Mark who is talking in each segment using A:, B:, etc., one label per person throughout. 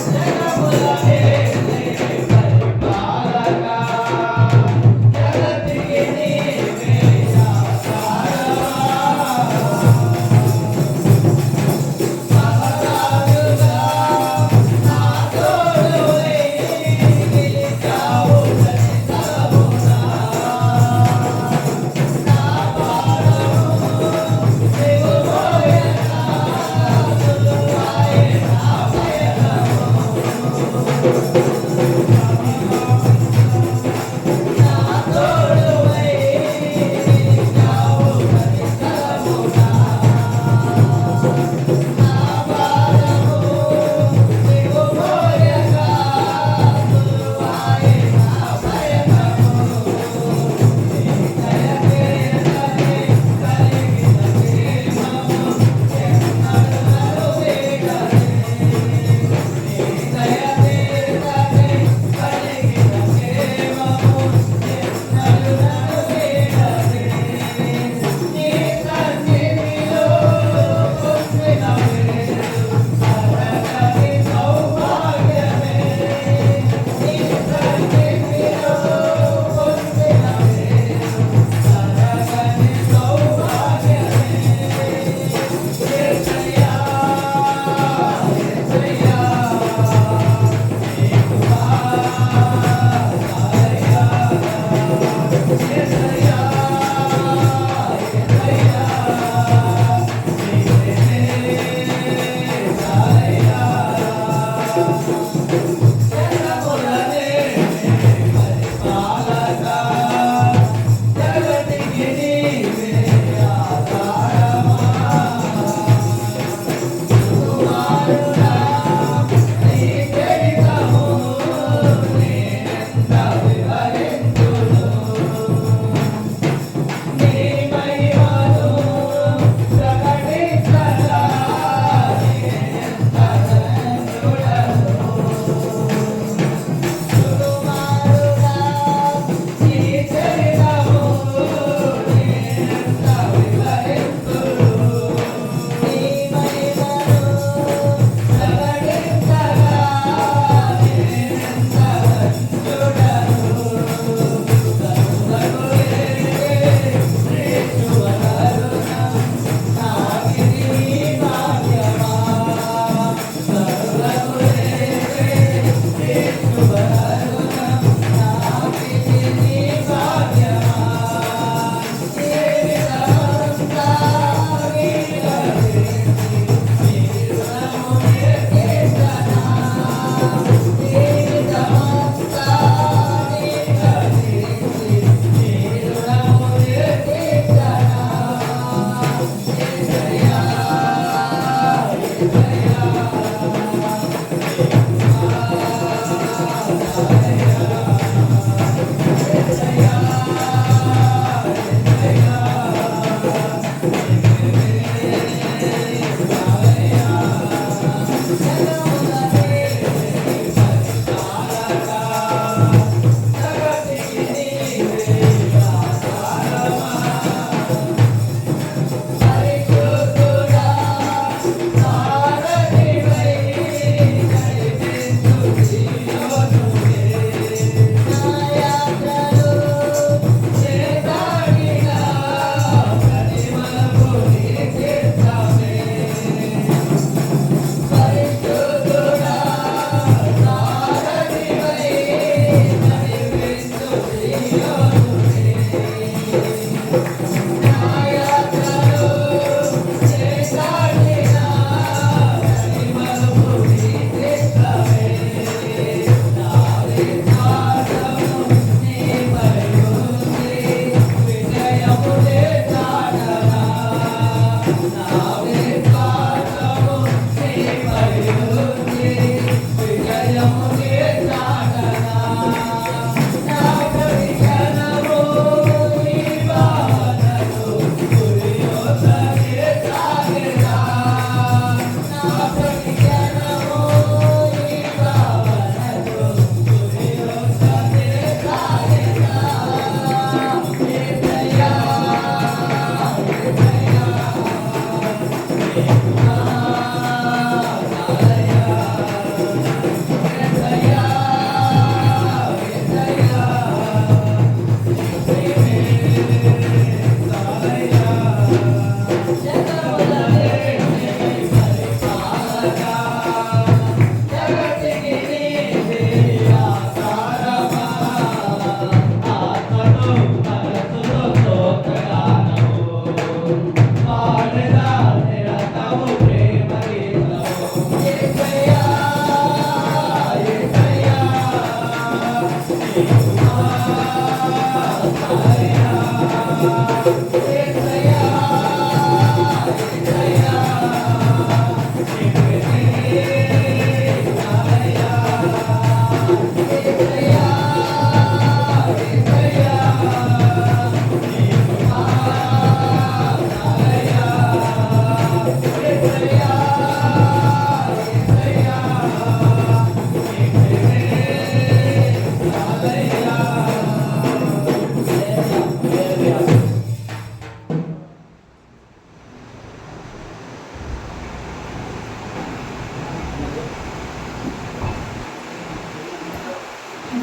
A: జయ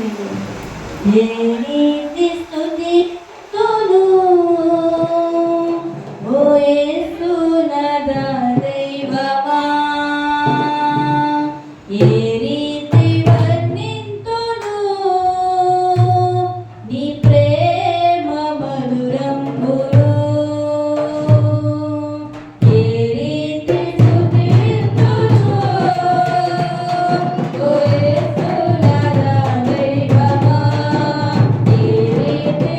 A: ఏ రీతి స్తుతిస్తును ఓ యేసునాథ దైవమా ఏ రీతి వర్ణింతును నీ ప్రేమ మధురంబును ఏ రీతి స్తుతిస్తును ఓ యేసునాథ దైవమా ఏ రీతి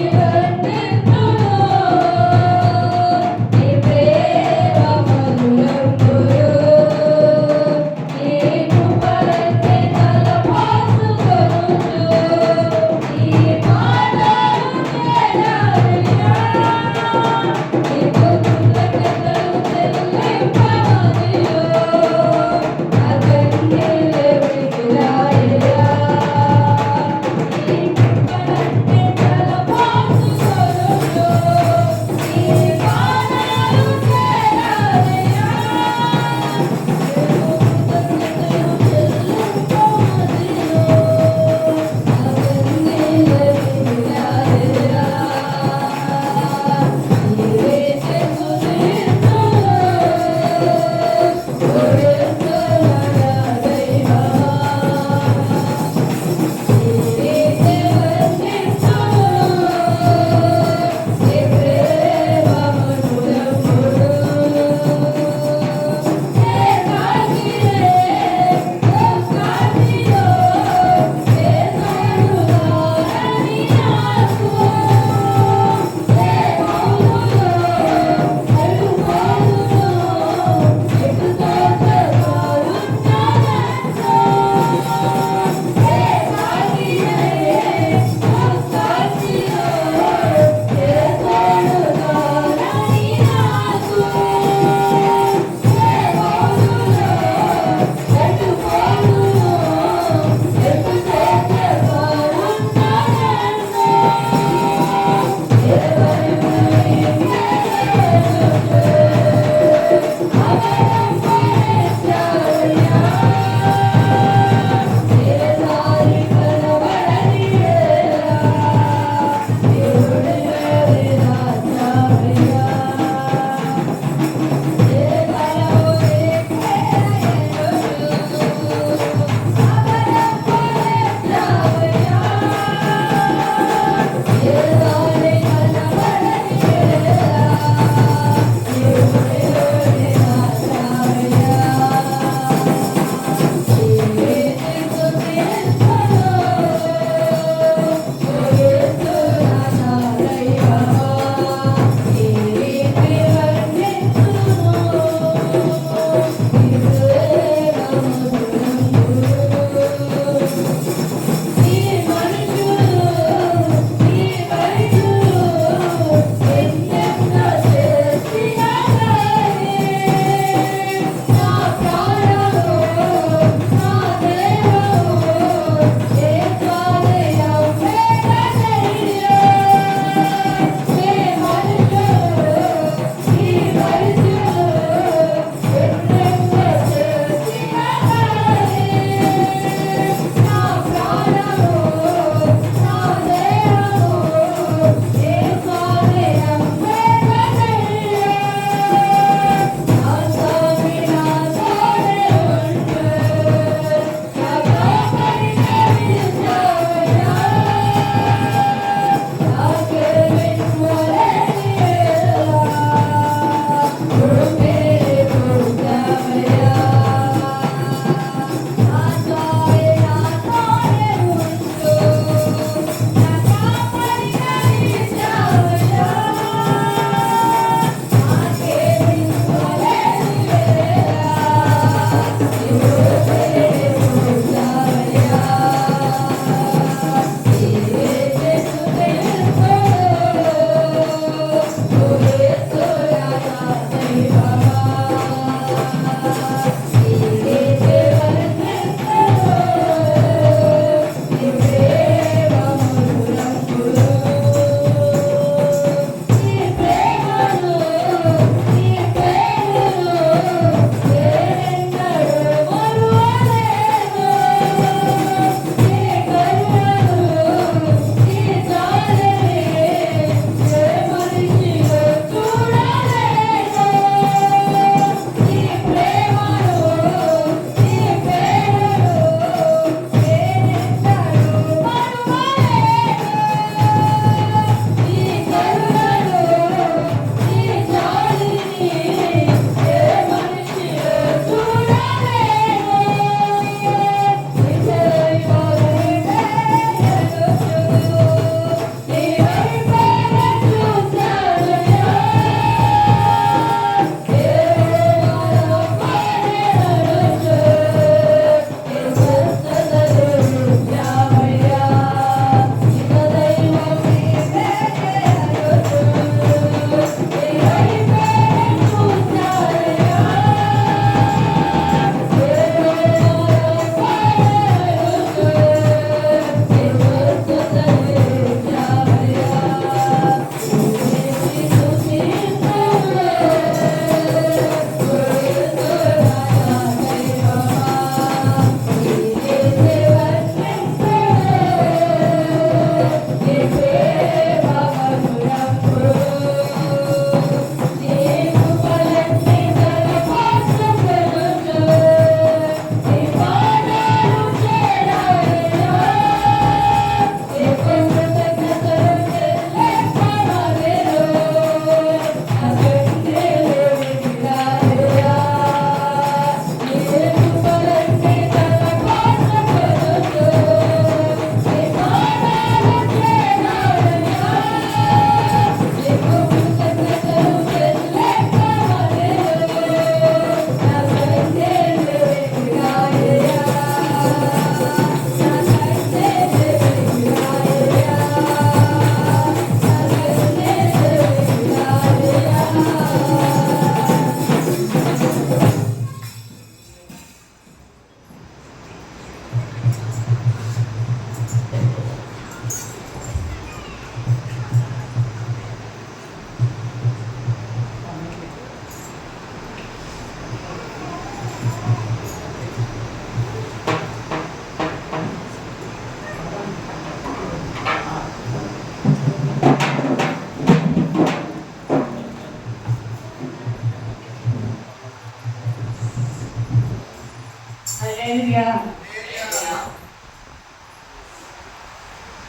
A: హల్లెలూయా.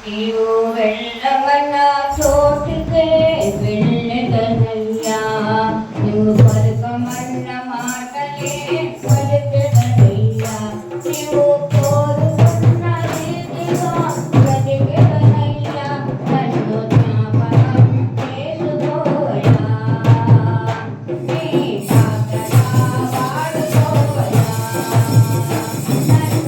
A: నీవు వెళ్ళమన్న చోటుకే వెళ్ళదనయ్యా, నువ్వు పలుకమన్న మాటలే పలుకదనయ్యా, నీవు కోరుకున్న రీతిగా బ్రతికెదనయ్యా, నన్ను జ్ఞాపకం చేసుకోవయ్యా, నీ పాత్రగా వాడుకోవయ్యా, నన్ను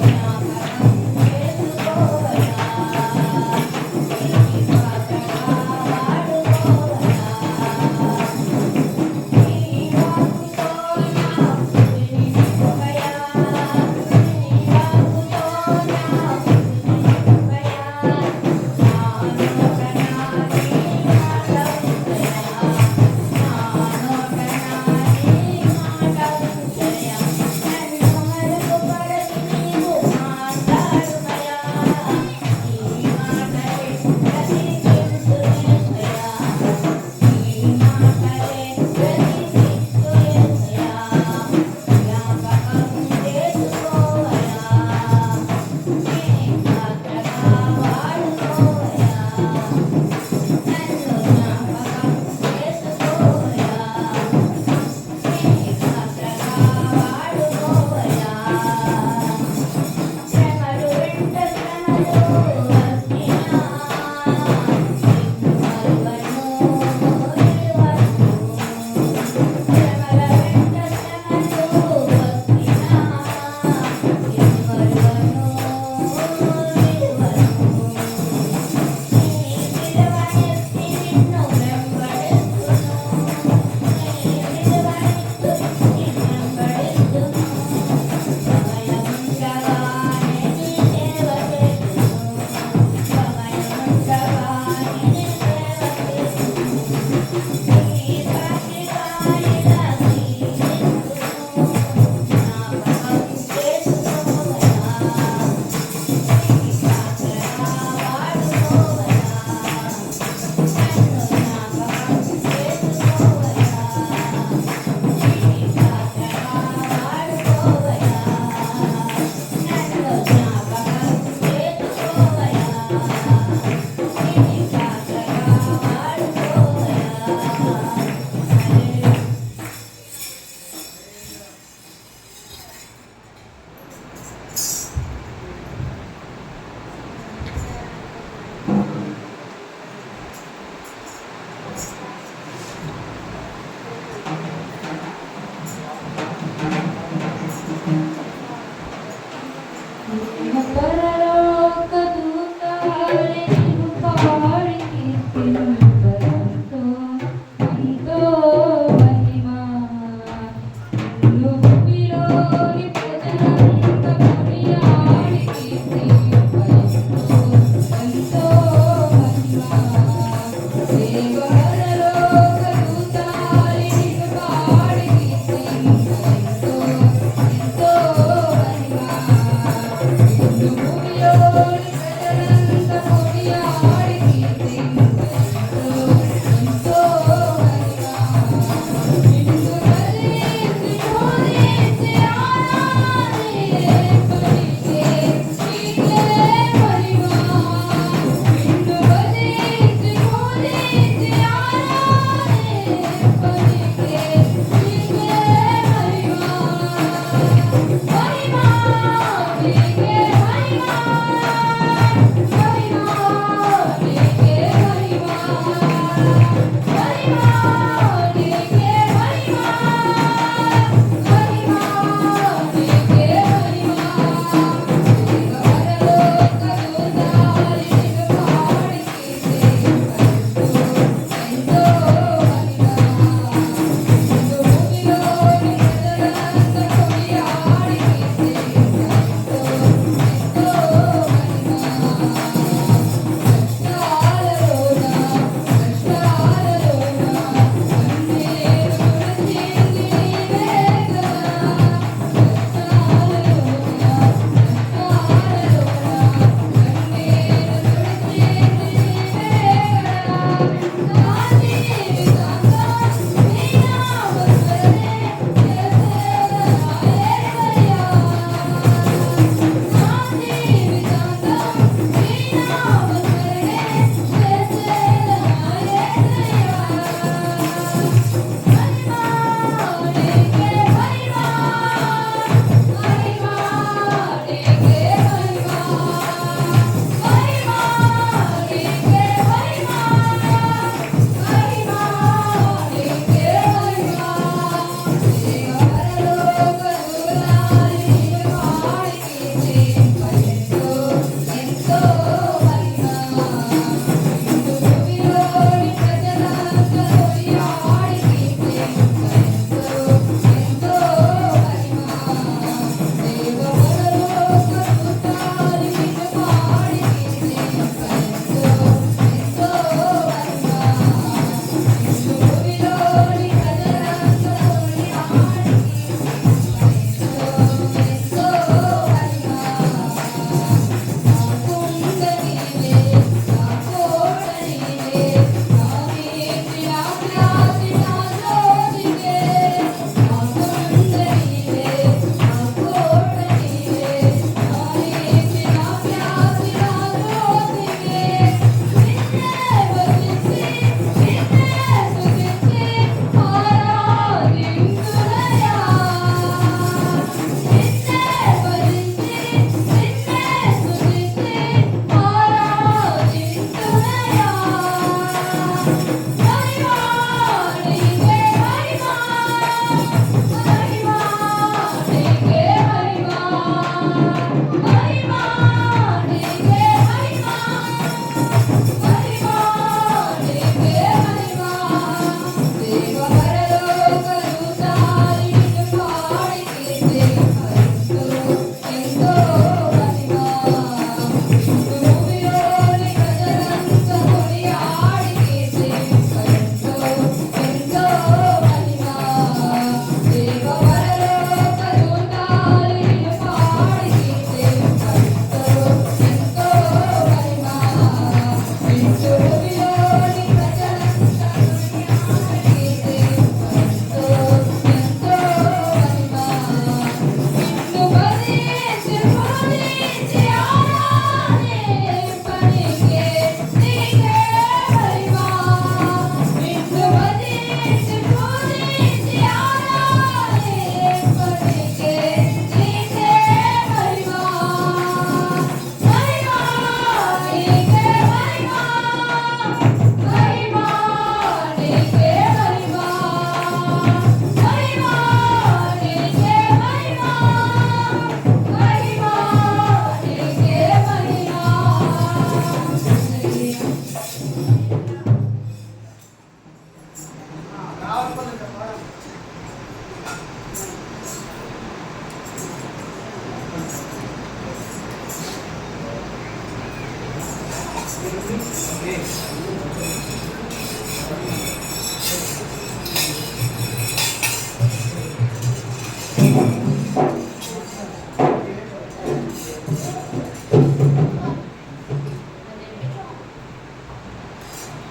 A: జ్ఞాపకం చేసుకోవయ్యా.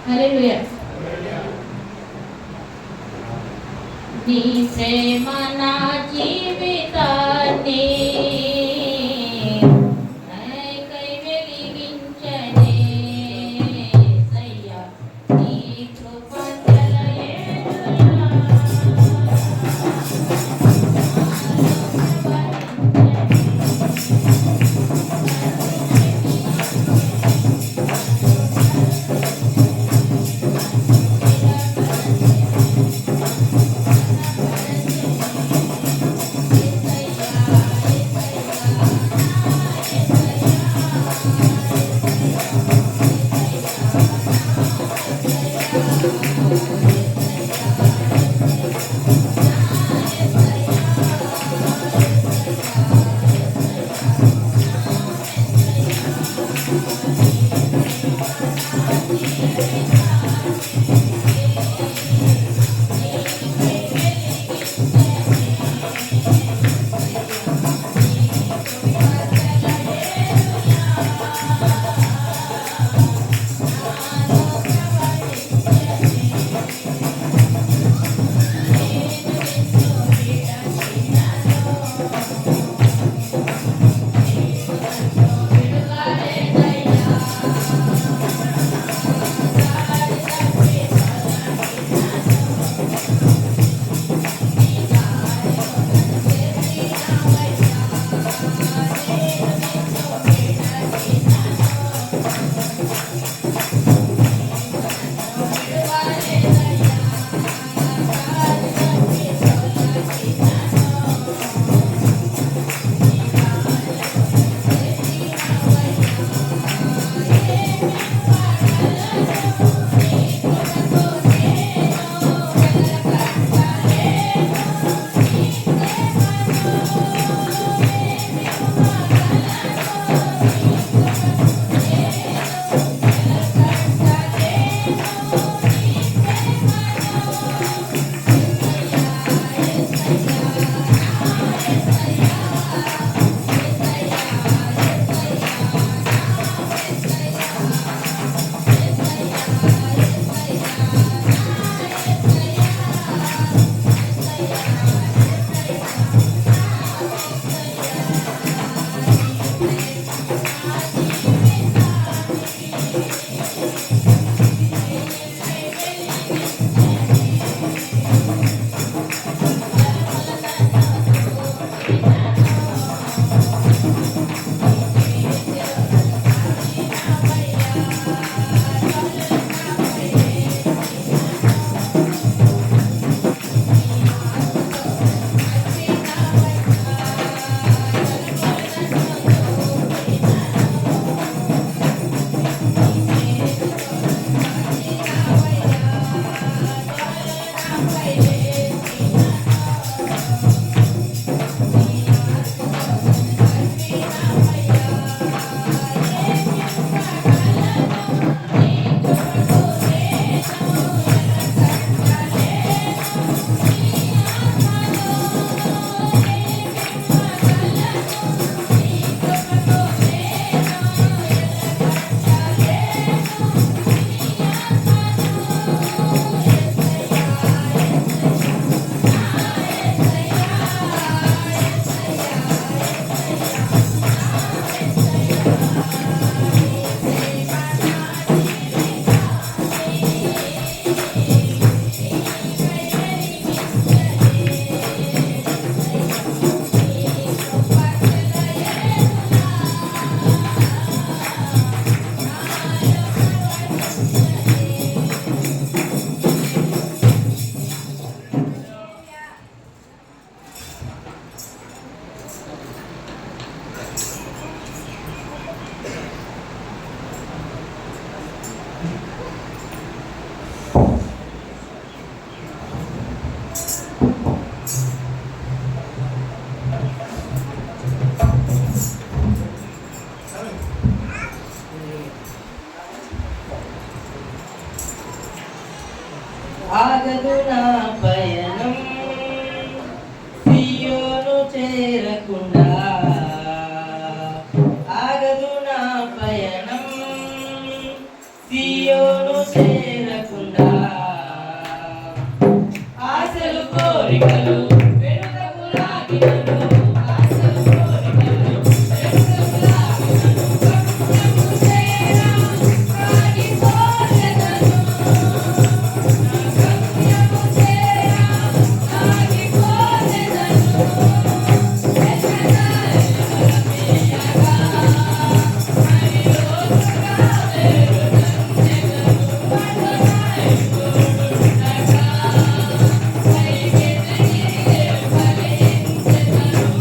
A: హల్లెలూయా. నీ ప్రేమ నా జీవితాన్ని నాకై వెలిగించనే యేసయ్యా, నీ కృప సెలయేరులా
B: నా పయనం సియోను చేరకుండా ఆగదు నా పయనం సియోను చేరకుండా ఆశలు కోరికలు వెనుకకు లాగినను ఆశలు కోరికలు వెనుకకు లాగినను గమ్యము చేరా ఆగిపోలేదను నా గమ్యము చేరా ఆగిపోలేదను ఎన్నడాయలమేయగా హరిలోతుగా వెరుగన్నెగను అడనాయ గురుడగా పైకెదిగి ఫలించెదను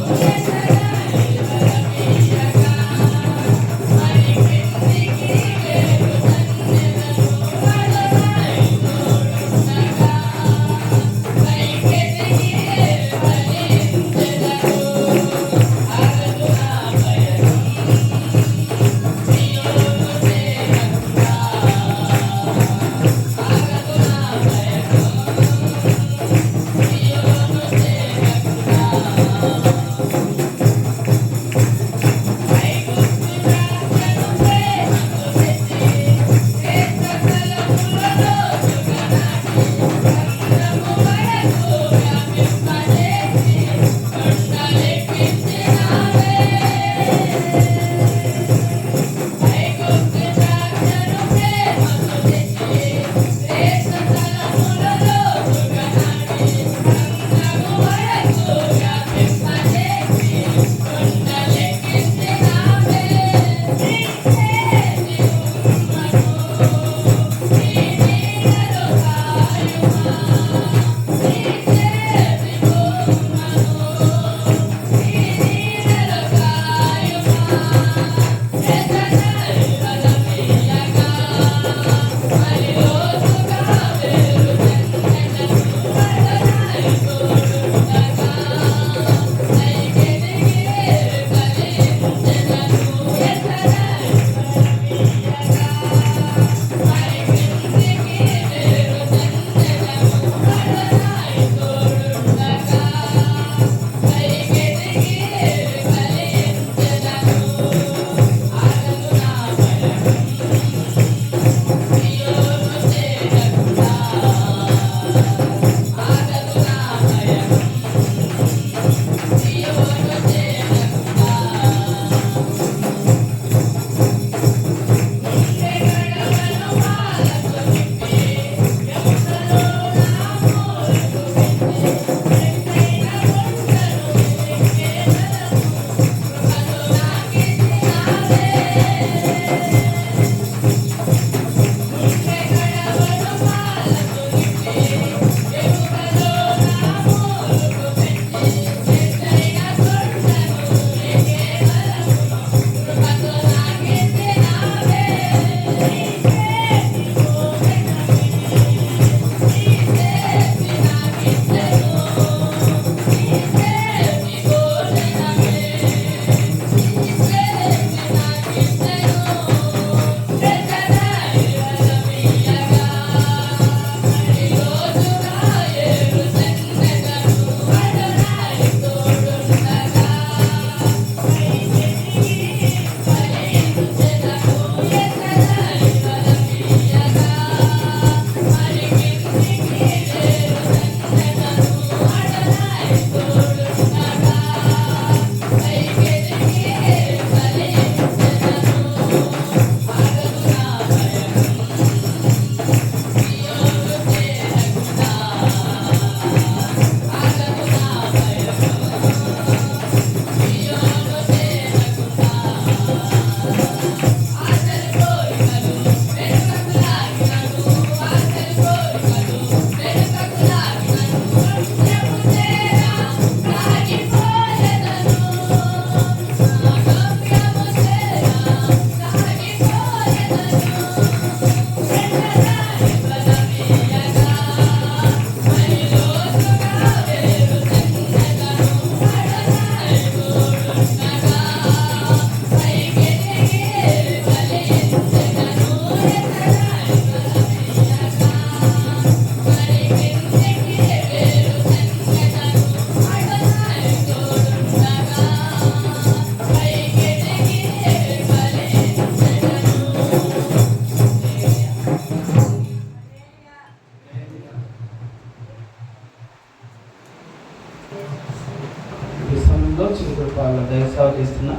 C: ఈ సమయంలో చిరుకుడు పాల దయసేవ చేస్తున్న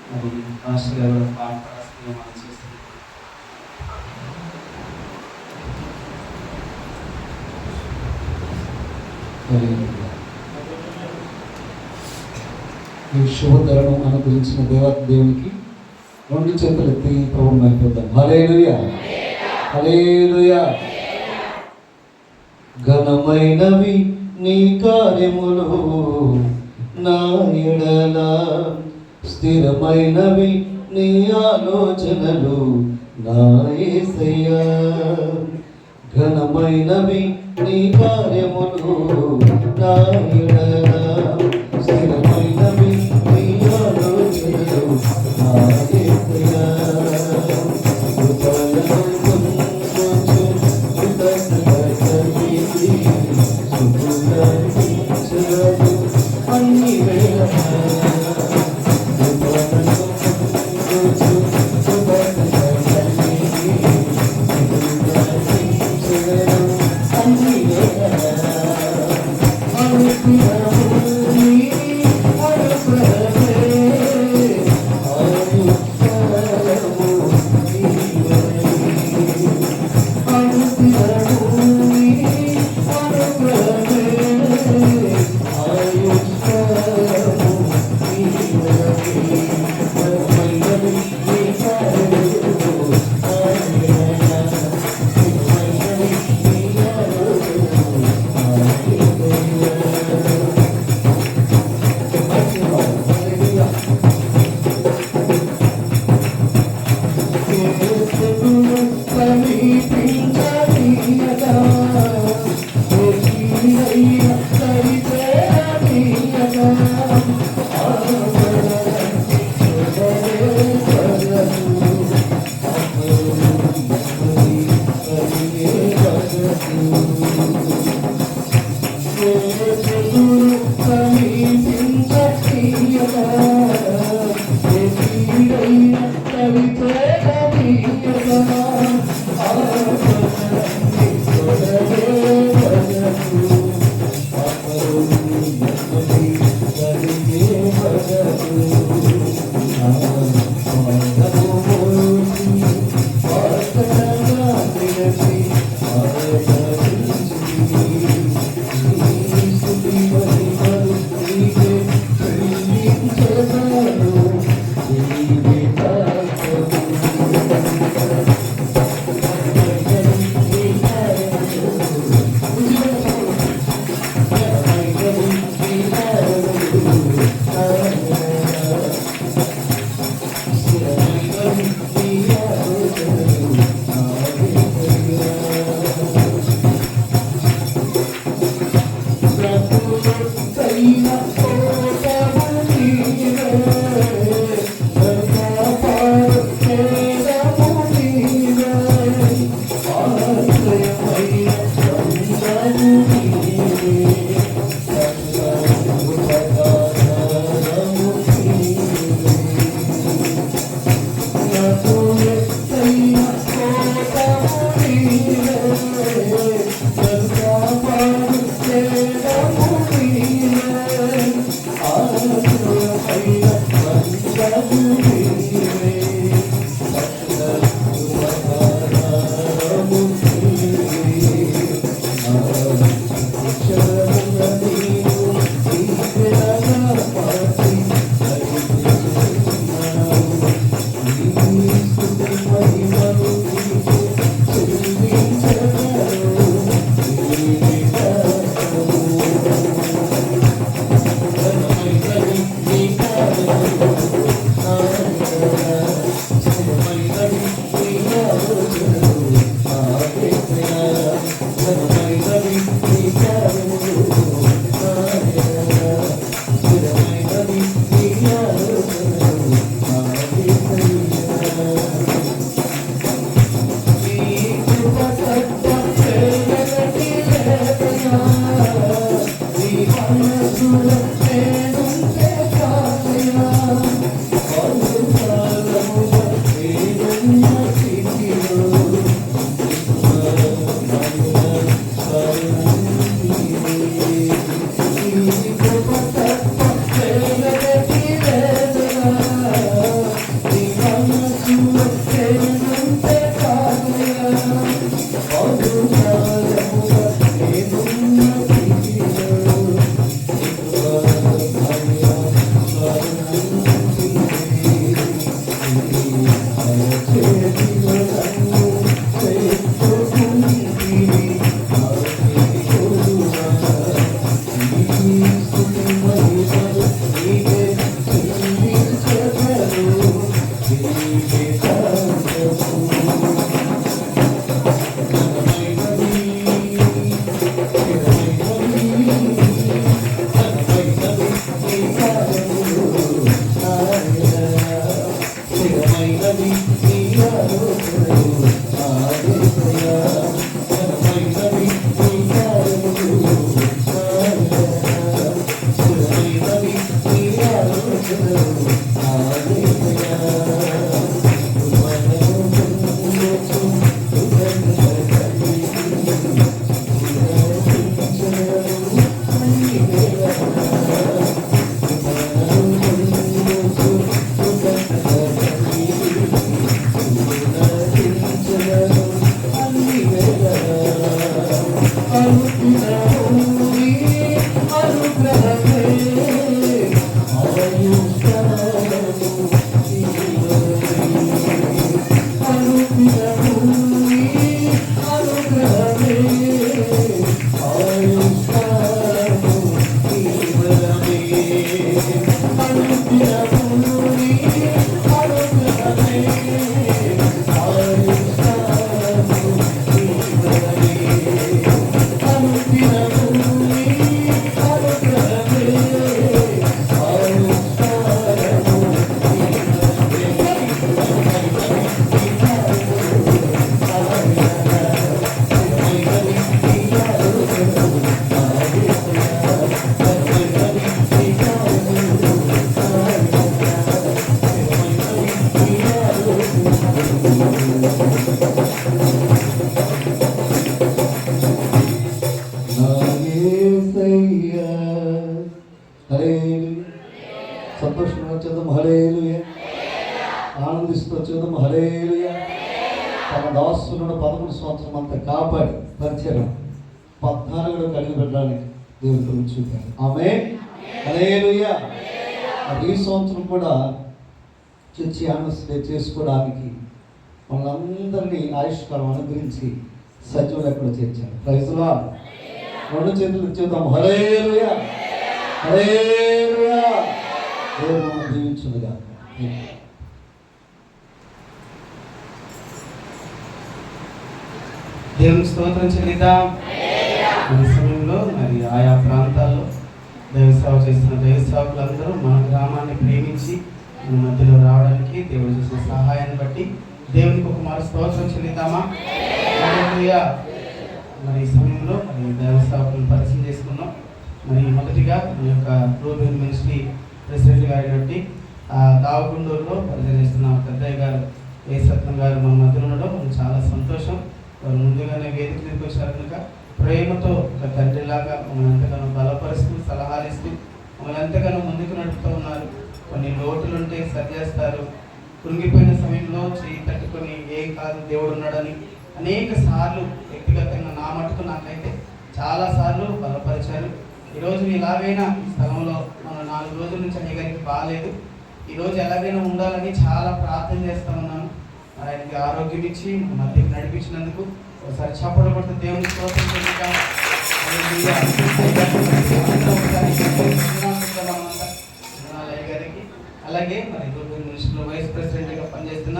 C: మరి మాస్టర్ గారు పాట రాష్ట్రీయ మనం చేస్తున్నారు.
D: ఈ శుభధరణం అనుగ్రహించిన దేవునికి రెండు చేతులు ఎత్తి ప్రభువుని అయిపోతాం. హల్లెలూయా, హల్లెలూయా. ఘనమైనవి నీ కార్యములు నా ఎడల, స్థిరమైనవి నీ ఆలోచనలు నా యేసయ్యా. ఘనమైనవి నీ కార్యములు నా ఎడల, స్థిరమైనవి నీ ఆలోచనలు నా యేసయ్యా. అన్ని వేళ Thank you. చూద్దాం హల్లెలూయా. ఆనందిస్తూ చూద్దాం హల్లెలూయా. తన దాసులను 11 సంవత్సరం అంతా కాపాడి పరిచయం 14 కలిగి పెట్టడానికి దేవుడు కృప చూపారు. ఆమేన్ హల్లెలూయా. మరి ఈ సంవత్సరం కూడా చర్చి యానివర్సరీ చేసుకోవడానికి మనందరినీ ఆయుష్కాలం అనుగ్రహించి సజీవులు ఎక్కడ చేర్చారు. Praise lord. 2 చేతులు చూద్దాం హల్లెలూయా హల్లెలూయా. దేవుడు మనల్ని దీవించునుగా.
C: దేవునికి స్తోత్రం చెల్లిద్దాం. ఈ సమయంలో మరి ఆయా ప్రాంతాల్లో దైవ సేవ చేస్తున్న దైవ సేవకులందరూ మన గ్రామాన్ని ప్రేమించి మన మధ్యలో రావడానికి దేవుడు చేసిన సహాయాన్ని బట్టి దేవునికి ఒక మరి స్తోత్రం చెల్లిద్దామా. హల్లెలూయా. మరి ఈ సమయంలో మరి దైవ సేవకులను పరిచయం చేసుకున్నాం. మరి మొదటిగా ఈ యొక్క రూబెన్ మినిస్ట్రీ ప్రెసిడెంట్ గారి దావగుండూరులో పరిచయం చేస్తున్న పెద్దయ్య గారు ఏ సత్యం గారు మన మధ్యలో ఉండడం మనకు చాలా సంతోషం. వారు ముందుగానే వేదిక మీదకి వచ్చారు కనుక ప్రేమతో ఒక తండ్రిలాగా మమ్మల్ని ఎంతగానో బలపరుస్తూ సలహాలు ఇస్తూ మమ్మల్ని ఎంతగానో ముందుకు నడుపుతూ ఉన్నారు. కొన్ని లోటులుంటే సరిచేస్తారు. కృంగిపోయిన సమయంలో చేయి తట్టుకొని ఏం కాదు దేవుడు ఉన్నాడని అనేక సార్లు వ్యక్తిగతంగా నా మటుకు నాకైతే చాలా సార్లు బలపరిచారు. ఈరోజు ఎలాగైనా ఈ స్థలంలో మన 4 రోజుల నుంచి అయ్యగారికి బాగాలేదు. ఈరోజు ఎలాగైనా ఉండాలని చాలా ప్రార్థన చేస్తూ ఉన్నాను. ఆయనకి ఆరోగ్యం ఇచ్చి మన మధ్యకి నడిపించినందుకు ఒకసారి చప్పట్లు కొడుతూ దేవుని స్తోత్రం చెల్లిద్దాం. గారికి అలాగే మరి మినిస్టర్లో వైస్ ప్రెసిడెంట్గా పనిచేస్తున్న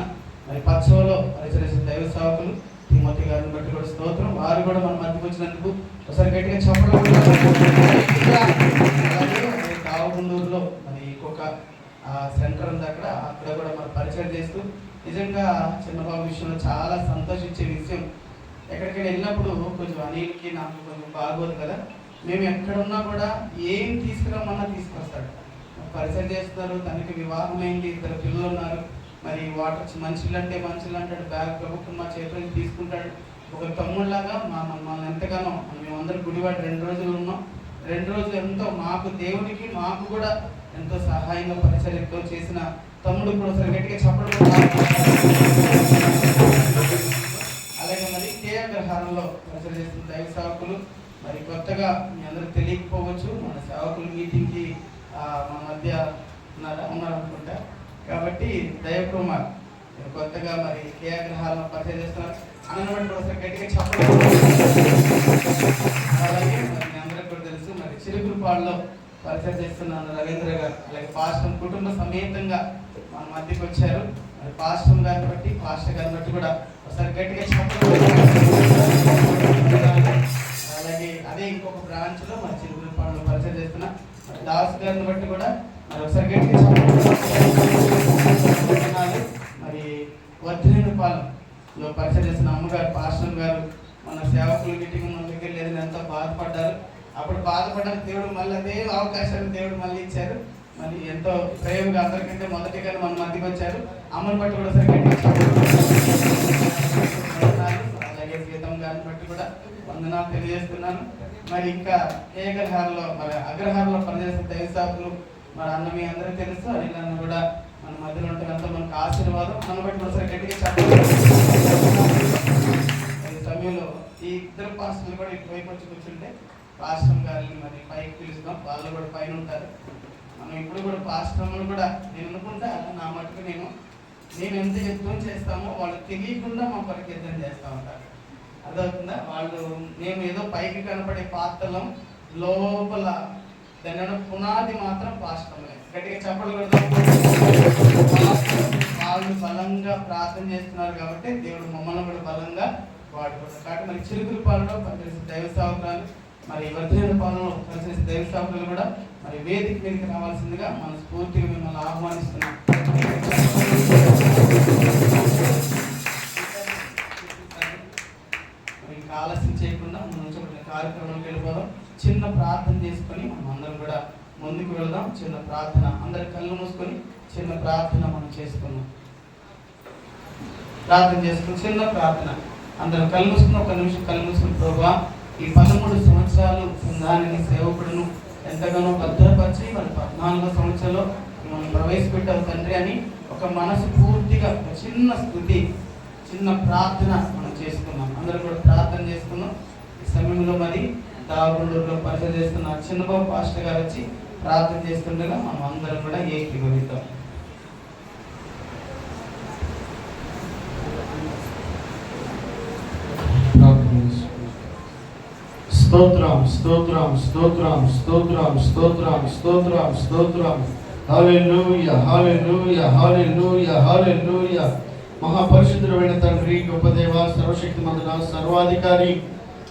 C: మరి పచ్చవలో పరిచయం దైవ సేవకులు తిమోతి గారిని బట్టి కూడా స్తోత్రం. వారు కూడా మన మధ్యకి వచ్చినందుకు ఒకసారి గట్టిగా చప్పట్లు. అలాగే దావగుండూరులో మరి ఇంకొక సెంటర్ ఉంది, అక్కడ కూడా మనం పరిచయం చేస్తూ నిజంగా చిన్నబాబు విషయంలో చాలా సంతోషించే విషయం. ఎక్కడికైనా వెళ్ళినప్పుడు కొంచెం అనిల్కి నాకు కొంచెం బాగోదు కదా, మేము ఎక్కడున్నా కూడా ఏం తీసుకురామన్నా తీసుకొస్తాడు. పరిచయం చేస్తున్నారు, తనకి వివాహం అయింది, 2 పిల్లలు ఉన్నారు. మరి వాటర్ మంచిలు అంటే మంచిలు అంటాడు, బ్యాగ్ ప్రభుత్వం మా చేతులు తీసుకుంటాడు. ఒక తమ్ముళ్ళలాగా మమ్మల్ని ఎంతగానో మేమందరం గుడివాడ 2 రోజులు ఉన్నాం. 2 రోజులు ఎంతో మాకు దేవునికి మాకు కూడా ఎంతో సహాయంగా పరిచర్యతో చేసిన తమ్ముడు కూడా ఒకసారి గట్టిగా చెప్పడం. అలాగే మరి కే అగ్రహారంలో పరిచయం చేస్తున్న దైవ సేవకులు మరి కొత్తగా మీ అందరూ తెలియకపోవచ్చు, మన సేవకులు మీటింగ్కి మా మధ్య ఉన్నారనుకుంటా. కాబట్టి దయకుమార్ కొత్తగా మరి కే అగ్రహారంలో పరిచయం చేస్తున్నారు. అన్నబట్టి కూడా ఒకసారి గట్టిగా చెప్పడం. అలాగే మరి మీ అందరికి కూడా తెలుసు మరి చిరుకులపాడులో పరిచయం చేస్తున్నాను రవీంద్ర గారు. అలాగే పాస్టర్ కుటుంబ సమేతంగా మన మధ్యకి వచ్చారు. మరి పాస్టర్ గారిని బట్టి పాస్టర్ గారిని బట్టి కూడా ఒకసారి గట్టిగా చెప్పడం. అలాగే అదే ఇంకొక బ్రాంచ్లో మరి చిరుకులపాడులో పరిచయం చేస్తున్న మరి దాస్ గారిని బట్టి కూడా మరి ఒకసారి గట్టిగా చెప్పడం. మరి వర్ధనేనిపాలెంలో పరిచయం చేస్తున్న అమ్మగారు పాస్టర్ గారు మన సేవకుల మీటింగ్ మన దగ్గర లేదని ఎంతో బాధపడ్డారు. అప్పుడు బాధపడడానికి దేవుడు మళ్ళీ అదే అవకాశాన్ని దేవుడు మళ్ళీ ఇచ్చారు. మరి ఎంతో ప్రేమగా అందరికంటే మొదటిగా మన మధ్యకి వచ్చారు. అమ్మని బట్టి కూడా అలాగే సీతం గారిని బట్టి కూడా వందనాలు తెలియజేస్తున్నాను. మరి ఇంకా ఏకహారంలో మరి అగ్రహారంలో పనిచేసిన దైవ సేవకులు మరి అన్న మీ అందరూ తెలుసు. అది నన్ను కూడా మన మధ్యలో ఉంటున్నంత మనకు ఆశీర్వాదం. నన్ను బట్టి కూడా గట్టిగా చెప్పాలి. ఈ సమయంలో ఈ 2 పాస్టర్లు కూడా ఇటువైపు వచ్చి కూర్చుంటే పాస్టర్ గారిని మరి పైకి పిలుస్తాం, వాళ్ళు కూడా పైన ఉంటారు. మనం ఇప్పుడు కూడా పాస్టర్లు కూడా నేను అనుకుంటా నా మటుకు నేను ఎంత యుద్ధం చేస్తామో వాళ్ళు తెలియకుండా మా కొరకు యుద్ధం చేస్తూ ఉంటారు. అదవుతుందా? వాళ్ళు మేము ఏదో పైకి కనపడే పాత్రలం లోపల దాని పునాది మాత్రం పాస్టర్లే. గట్టిగా చెప్పలు కొడతాం. వాళ్ళు బలంగా ప్రార్థన చేస్తున్నారు కాబట్టి దేవుడు మమ్మల్ని కూడా బలంగా వాడుకుంటారు. కాబట్టి మరి చిరుకులపాడులో పనిచేసే దైవ సేవకురాలు మరి వర్ధనేనిపాలెంలో పనిచేసే దైవ సేవకులు కూడా మరి వేదిక మీదకి రావాల్సిందిగా మన స్ఫూర్తిగా మిమ్మల్ని ఆహ్వానిస్తున్నాం. ఇంకా ఆలస్యం చేయకుండా మన నుంచి కార్యక్రమానికి వెళ్ళిపోదాం. చిన్న ప్రార్థన చేసుకొని మనం అందరం కూడా ముందుకు వెళ్దాం. చిన్న ప్రార్థన, అందరి కళ్ళు మూసుకొని చిన్న ప్రార్థన మనం చేసుకున్నాం. ప్రార్థన చేసుకుని చిన్న ప్రార్థన అందరం కళ్ళు మూసుకుని 1 నిమిషం కళ్ళు మూసుకుని, ప్రభువా ఈ 13 సంవత్సరాలు సంఘానికి సేవకుడును ఎంతగానో భద్రపరిచి మరి 14వ సంవత్సరంలో మనం ప్రవేశపెట్టావు తండ్రి అని ఒక మనసు పూర్తిగా ఒక చిన్న స్తుతి, చిన్న ప్రార్థన మనం చేసుకున్నాం. అందరం కూడా ప్రార్థన చేసుకున్నాం. ఈ సమయంలో మరి దాగుండూరులో పరిచయం చేస్తున్న చిన్నబాబు పాస్టర్ గారు వచ్చి ప్రార్థన చేస్తుండగా మనం అందరం కూడా ఏకీభవిద్దాం. స్తోత్రం స్తోత్రం స్తోత్రం స్తోత్రం స్తోత్రం స్తోత్రం స్తోత్రం. హల్లెలూయా హల్లెలూయా హల్లెలూయా హల్లెలూయా. మహాపరిశుద్ధుడైన తండ్రి, గొప్ప దేవ, సర్వశక్తిమంతుడా, సర్వాధికారి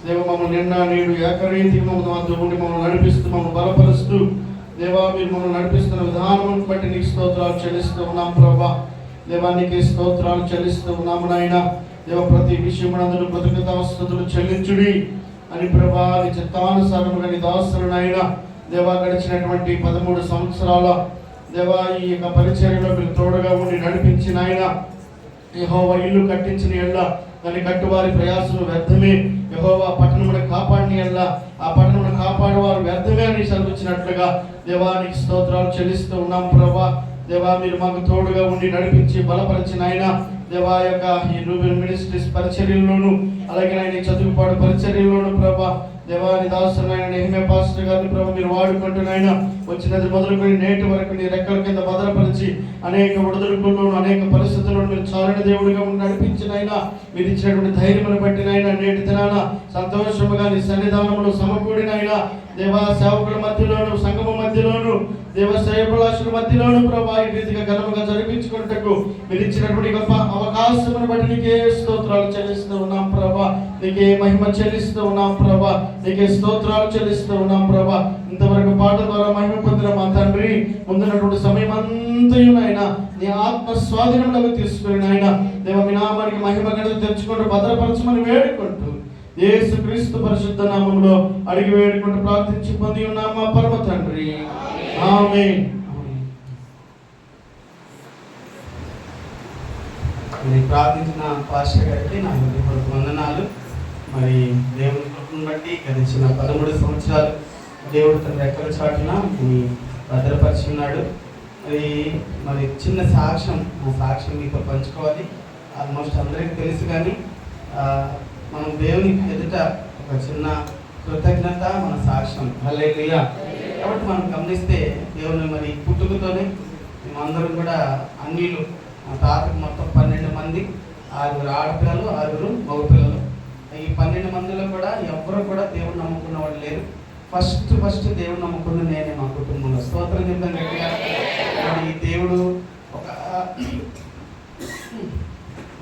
C: దేవ, మమ్మల్ని నిన్న నేడు ఏకరీతిగా మమ్మల్ని ఉండి మమ్మల్ని నడిపిస్తూ మమ్మల్ని బలపరుస్తూ దేవా, మీరు మమ్మల్ని నడిపిస్తున్న విధానం బట్టి నీకు స్తోత్రాలు చెల్లిస్తూ ఉన్నాం ప్రభా. దేవానికి స్తోత్రాలు చెల్లిస్తూ ఉన్నాము నాయన. దేవ, ప్రతి విషయమునందు కృతజ్ఞతాస్తుతులు చెల్లించుడి అని ప్రభా, నీ చిత్తానుసారముగా నీ దాసులు నాయన. దేవా, గడిచినటువంటి 13 సంవత్సరాల దేవా ఈ యొక్క పరిచర్యలో మీరు తోడుగా ఉండి నడిపించిన ఆయన. యెహోవా ఇల్లు కట్టించిన ఎళ్ళ దాన్ని కట్టువారి ప్రయాసలు వ్యర్థమే. యెహోవా పట్టణమును కాపాడిన ఎళ్ళ ఆ పట్టణమును కాపాడేవారు వ్యర్థమే అని సెలవిచ్చినట్లుగా దేవానికి స్తోత్రాలు చెల్లిస్తూ ఉన్నాం ప్రభా. దేవా, మీరు మాకు తోడుగా ఉండి నడిపించి బలపరిచిన ఆయన. దేవా యొక్క ఈ రూబెన్ మినిస్ట్రీస్ పరిచర్యల్లోను అలాగే ఆయన చదువుపాడు పరిచర్యల్లోను ప్రభా, దేవాని దాసులైన నెహెమ్యా పాస్టర్ గారిని ప్రభు మీరు వాడుకుంటున్నాయన. వచ్చినది మొదలుకొని నేటి వరకు నీ రెక్కల కింద భద్రపరిచి అనేక ఒడిదుడుకుల్లోను అనేక పరిస్థితుల్లో మీరు చాలని దేవుడిగా ఉండి నడిపించిన ఆయన. మీరు ఇచ్చినటువంటి ధైర్యమును బట్టినైనా నేటి దినాన సంతోషముగా నీ సన్నిధానములు సమకూడినైనా దేవా, సేవకుల మధ్యలోను సంగమ మధ్యలోను దేవ శ్రేయభిలాషుల మధ్యలోను ప్రభా ఈ రీతిగా ఘనముగా జరిపించుకున్నట్టుకు మీరు ఇచ్చినటువంటి గొప్ప అవకాశమును బట్టి నీకే స్తోత్రాలు చెల్లిస్తూ ఉన్నాం ప్రభా. నీకే మహిమ చెల్లిస్తూ ఉన్నాం ప్రభా. నీకే స్తోత్రాలు చెల్లిస్తూ ఉన్నాం ప్రభా. ఇంతవరకు పాట ద్వారా మహిమ పొందిన మా తండ్రి, ముందున్నటువంటి సమయం అంతయు నాయన నీ ఆత్మ స్వాధీనంలోకి తీసుకుని నాయన దేవ మీ నామానికి మహిమ గణత తెచ్చుకుంటూ భద్రపరచమని వేడుకుంటూ యేసు క్రీస్తు పరిశుద్ధ నామములో అడిగి వేడుకుంటూ ప్రార్థించి పొంది ఉన్నాం మా పరమ తండ్రి. ఆమేన్. మరి ప్రార్థించిన పాస్టర్ గారికి నా హృదయపూర్వక వందనాలు. మరి దేవుని కృపను బట్టి గడిచిన 13 సంవత్సరాలు దేవుడు తన రెక్కల చాటున భద్రపరిచి ఉన్నాడు. మరి చిన్న సాక్ష్యం, ఆ సాక్ష్యం మీతో పంచుకోవాలి. ఆల్మోస్ట్ అందరికీ తెలుసు, కానీ మనం దేవుని ఎదుట ఒక చిన్న కృతజ్ఞత మన సాక్ష్యం. హల్లెలూయా. కాబట్టి మనం గమనిస్తే దేవుని మరి పుట్టుకతోనే మేమందరం కూడా అన్నిలు, మా తాతకు మొత్తం 12 మంది, 6 ఆడపిల్లలు 6 మగపిల్లలు. ఈ 12 మందిలో కూడా ఎవరు కూడా దేవుడు నమ్ముకున్న వాళ్ళు లేరు. ఫస్ట్ దేవుడు నమ్ముకున్న నేనే మా కుటుంబంలో. స్తోత్రం చెప్తాను గట్టిగా. మరి దేవుడు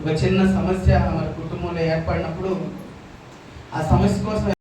C: ఒక చిన్న సమస్య మన కుటుంబంలో ఏర్పడినప్పుడు ఆ సమస్య కోసం